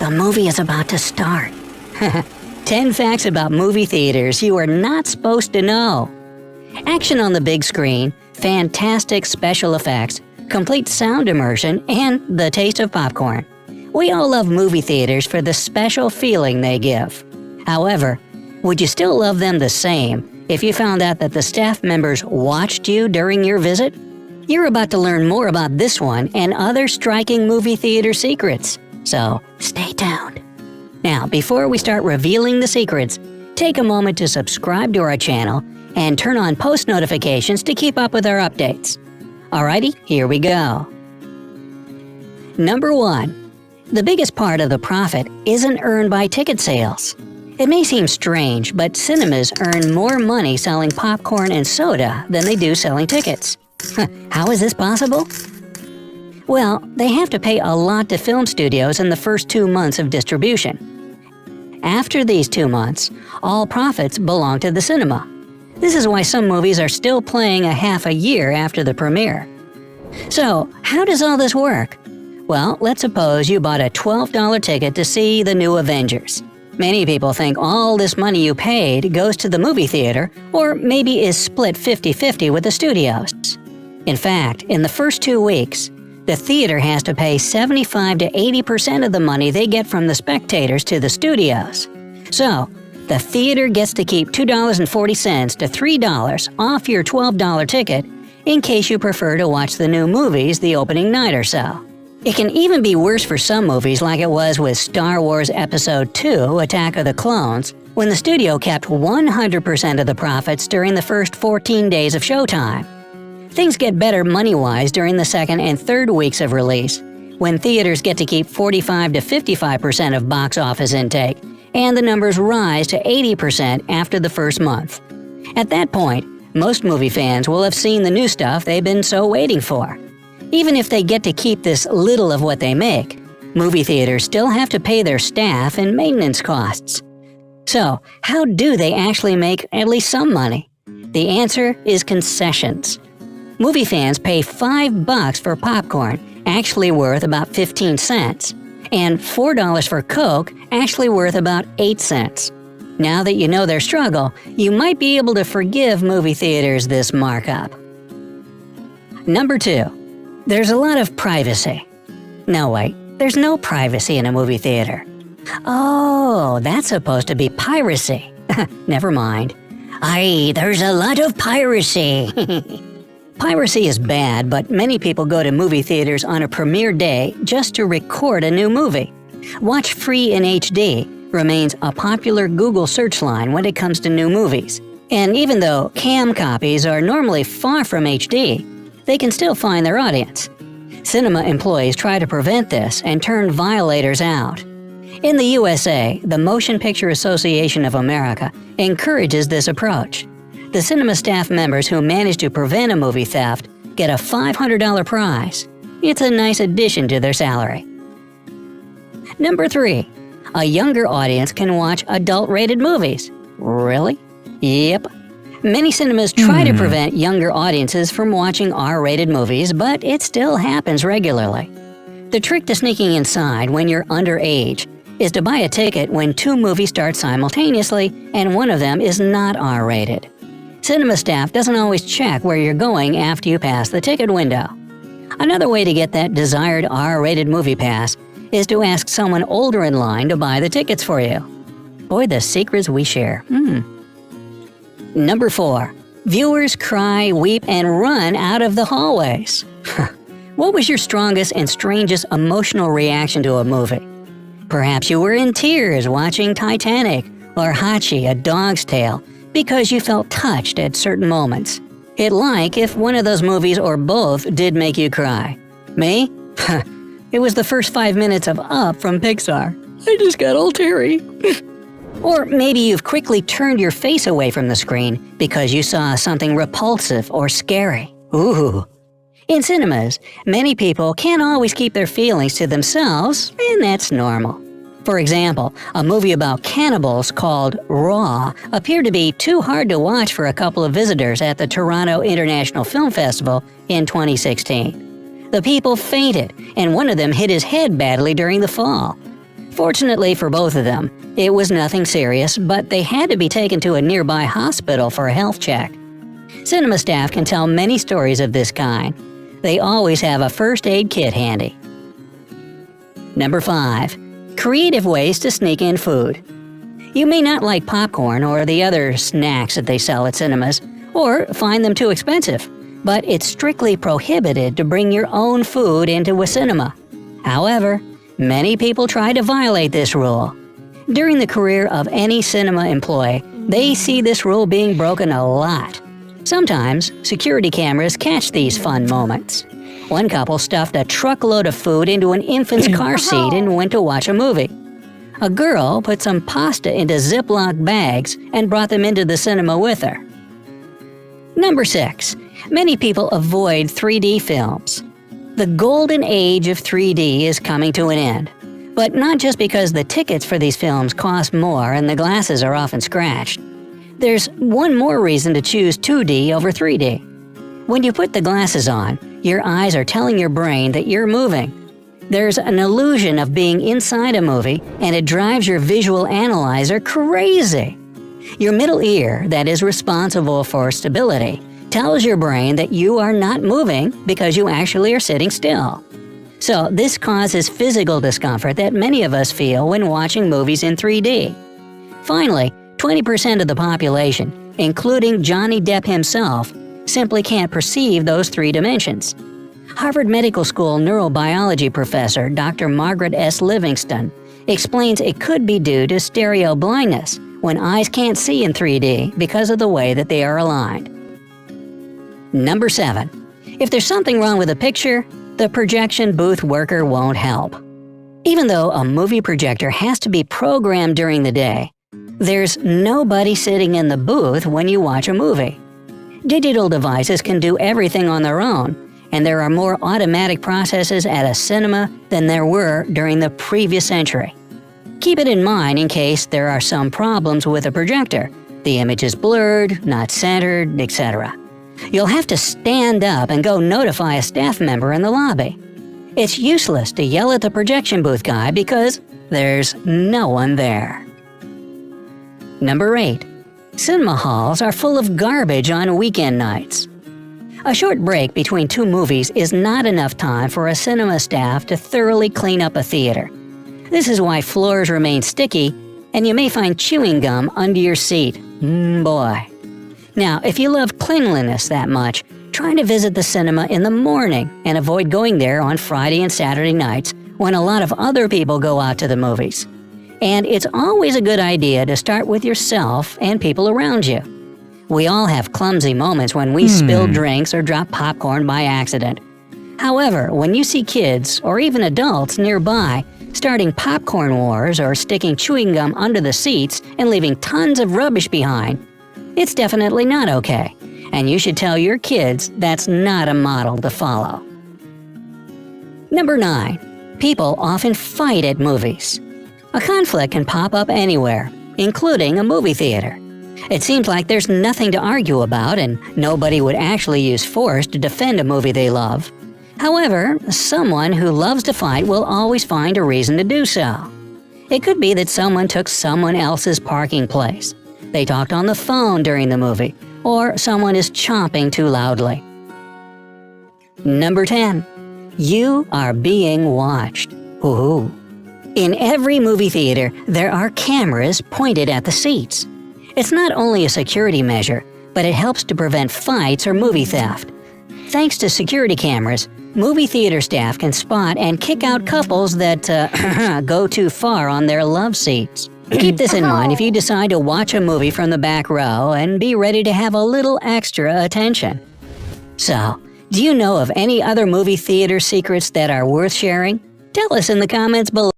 The movie is about to start. 10 facts about movie theaters you are not supposed to know. Action on the big screen, fantastic special effects, complete sound immersion, and the taste of popcorn. We all love movie theaters for the special feeling they give. However, would you still love them the same if you found out that the staff members watched you during your visit? You're about to learn more about this one and other striking movie theater secrets, so stay tuned. Now, before we start revealing the secrets, take a moment to subscribe to our channel and turn on post notifications to keep up with our updates. Alrighty, here we go. Number 1. The biggest part of the profit isn't earned by ticket sales. It may seem strange, but cinemas earn more money selling popcorn and soda than they do selling tickets. How is this possible? Well, they have to pay a lot to film studios in the first 2 months of distribution. After these 2 months, all profits belong to the cinema. This is why some movies are still playing a half a year after the premiere. So, how does all this work? Well, let's suppose you bought a $12 ticket to see the new Avengers. Many people think all this money you paid goes to the movie theater, or maybe is split 50-50 with the studios. In fact, in the first 2 weeks, the theater has to pay 75 to 80% of the money they get from the spectators to the studios. So, the theater gets to keep $2.40 to $3 off your $12 ticket in case you prefer to watch the new movies the opening night or so. It can even be worse for some movies like it was with Star Wars Episode II, Attack of the Clones, when the studio kept 100% of the profits during the first 14 days of showtime. Things get better money-wise during the second and third weeks of release, when theaters get to keep 45 to 55% of box office intake, and the numbers rise to 80% after the first month. At that point, most movie fans will have seen the new stuff they've been so waiting for. Even if they get to keep this little of what they make, movie theaters still have to pay their staff and maintenance costs. So, how do they actually make at least some money? The answer is concessions. Movie fans pay $5 for popcorn, actually worth about 15 cents, and $4 for Coke, actually worth about 8 cents. Now that you know their struggle, you might be able to forgive movie theaters this markup. Number 2. There's a lot of privacy. No, wait, there's no privacy in a movie theater. Oh, that's supposed to be piracy. Never mind. Aye, there's a lot of piracy. Piracy is bad, but many people go to movie theaters on a premiere day just to record a new movie. Watch Free in HD remains a popular Google search line when it comes to new movies. And even though cam copies are normally far from HD, they can still find their audience. Cinema employees try to prevent this and turn violators out. In the USA, the Motion Picture Association of America encourages this approach. The cinema staff members who manage to prevent a movie theft get a $500 prize. It's a nice addition to their salary. Number 3. A younger audience can watch adult-rated movies. Really? Yep. Many cinemas try to prevent younger audiences from watching R-rated movies, but it still happens regularly. The trick to sneaking inside when you're underage is to buy a ticket when 2 movies start simultaneously and one of them is not R-rated. Cinema staff doesn't always check where you're going after you pass the ticket window. Another way to get that desired R-rated movie pass is to ask someone older in line to buy the tickets for you. Boy, the secrets we share. Number 4. Viewers cry, weep, and run out of the hallways. What was your strongest and strangest emotional reaction to a movie? Perhaps you were in tears watching Titanic or Hachi, A Dog's Tale, because you felt touched at certain moments. It'd like if one of those movies or both did make you cry. Me? It was the first 5 minutes of Up from Pixar. I just got all teary. Or maybe you've quickly turned your face away from the screen because you saw something repulsive or scary. Ooh. In cinemas, many people can't always keep their feelings to themselves, and that's normal. For example, a movie about cannibals called Raw appeared to be too hard to watch for a couple of visitors at the Toronto International Film Festival in 2016. The people fainted, and one of them hit his head badly during the fall. Fortunately for both of them, it was nothing serious, but they had to be taken to a nearby hospital for a health check. Cinema staff can tell many stories of this kind. They always have a first aid kit handy. Number 5. Creative ways to sneak in food. You may not like popcorn or the other snacks that they sell at cinemas, or find them too expensive, but it's strictly prohibited to bring your own food into a cinema. However, many people try to violate this rule. During the career of any cinema employee, they see this rule being broken a lot. Sometimes, security cameras catch these fun moments. One couple stuffed a truckload of food into an infant's car seat and went to watch a movie. A girl put some pasta into Ziploc bags and brought them into the cinema with her. Number 6. Many people avoid 3D films. The golden age of 3D is coming to an end. But not just because the tickets for these films cost more and the glasses are often scratched. There's one more reason to choose 2D over 3D. When you put the glasses on, your eyes are telling your brain that you're moving. There's an illusion of being inside a movie, and it drives your visual analyzer crazy. Your middle ear, that is responsible for stability, tells your brain that you are not moving because you actually are sitting still. So this causes physical discomfort that many of us feel when watching movies in 3D. Finally, 20% of the population, including Johnny Depp himself, simply can't perceive those 3 dimensions. Harvard Medical School neurobiology professor Dr. Margaret S. Livingston explains it could be due to stereo blindness, when eyes can't see in 3D because of the way that they are aligned. Number 7. If there's something wrong with a picture, the projection booth worker won't help. Even though a movie projector has to be programmed during the day, there's nobody sitting in the booth when you watch a movie. Digital devices can do everything on their own, and there are more automatic processes at a cinema than there were during the previous century. Keep it in mind in case there are some problems with a projector. The image is blurred, not centered, etc. You'll have to stand up and go notify a staff member in the lobby. It's useless to yell at the projection booth guy because there's no one there. Number 8. Cinema halls are full of garbage on weekend nights. A short break between 2 movies is not enough time for a cinema staff to thoroughly clean up a theater. This is why floors remain sticky, and you may find chewing gum under your seat. Boy. Now, if you love cleanliness that much, try to visit the cinema in the morning and avoid going there on Friday and Saturday nights when a lot of other people go out to the movies. And it's always a good idea to start with yourself and people around you. We all have clumsy moments when we spill drinks or drop popcorn by accident. However, when you see kids, or even adults nearby, starting popcorn wars or sticking chewing gum under the seats and leaving tons of rubbish behind, it's definitely not okay, and you should tell your kids that's not a model to follow. Number 9. People often fight at movies. A conflict can pop up anywhere, including a movie theater. It seems like there's nothing to argue about, and nobody would actually use force to defend a movie they love. However, someone who loves to fight will always find a reason to do so. It could be that someone took someone else's parking place. They talked on the phone during the movie, or someone is chomping too loudly. Number 10. You are being watched. Ooh. In every movie theater, there are cameras pointed at the seats. It's not only a security measure, but it helps to prevent fights or movie theft. Thanks to security cameras, movie theater staff can spot and kick out couples that go too far on their love seats. Keep this in mind if you decide to watch a movie from the back row, and be ready to have a little extra attention. So, do you know of any other movie theater secrets that are worth sharing? Tell us in the comments below.